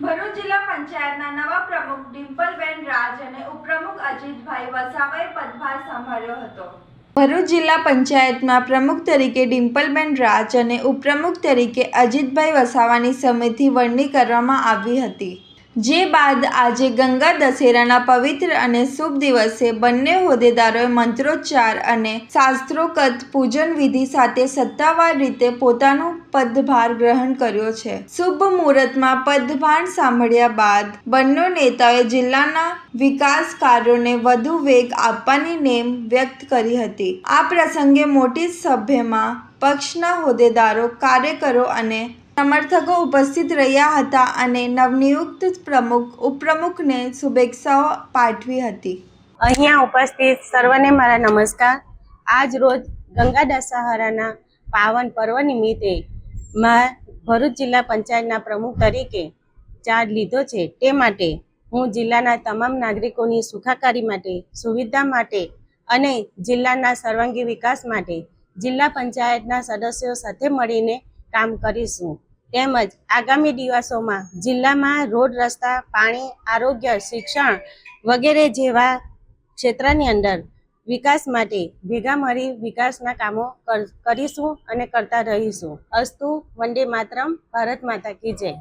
ભરૂચ જિલ્લા પંચાયતના નવા પ્રમુખ ડિમ્પલબેન રાજ અને ઉપપ્રમુખ અજીતભાઈ વસાવાએ પદભાર સંભાળ્યો હતો। ભરૂચ જિલ્લા પંચાયતમાં પ્રમુખ તરીકે ડિમ્પલબેન રાજ અને ઉપપ્રમુખ તરીકે અજીતભાઈ વસાવાની સમિતિ વરણી કરવામાં આવી હતી। જે બાદ આજે ગંગા દશેરાના પવિત્ર અને શુભ દિવસે બંને હોદ્દેદારોએ મંત્રોચ્ચાર અને શાસ્ત્રોક્ત પૂજન વિધિ સાથે સત્તાવાર રીતે પોતાનો પદભાર ગ્રહણ કર્યો છે। શુભ મુહૂર્તમાં પદભાર સંભાળ્યા બાદ બંને નેતાઓએ જિલ્લાના વિકાસ કાર્યોને વધુ વેગ આપવાની નેમ વ્યક્ત કરી હતી। આ પ્રસંગે મોટી સભામાં પક્ષના હોદ્દેદારો, કાર્યકરો અને સમર્થકો ઉપસ્થિત રહ્યા હતા અને નવનિયુક્ત પ્રમુખ ઉપપ્રમુખને શુભેચ્છાઓ પાઠવી હતી। અહીંયા ઉપસ્થિત સર્વને મારા નમસ્કાર। આજ રોજ ગંગા દશહરાના પાવન પર્વ નિમિત્તે ભરૂચ જિલ્લા પંચાયતના પ્રમુખ તરીકે ચાર્જ લીધો છે। તે માટે હું જિલ્લાના તમામ નાગરિકોની સુખાકારી માટે, સુવિધા માટે અને જિલ્લાના સર્વાંગી વિકાસ માટે જિલ્લા પંચાયતના સદસ્યો સાથે મળીને કામ કરીશું। તેમજ આગામી દિવસોમાં જિલ્લામાં રોડ, રસ્તા, પાણી, આરોગ્ય, શિક્ષણ વગેરે જેવા ક્ષેત્રની અંદર વિકાસ માટે ભેગા મળી વિકાસના કામો કરીશું અને કરતા રહીશું। અસ્તુ, વંદે માતરમ, ભારત માતા કી જય।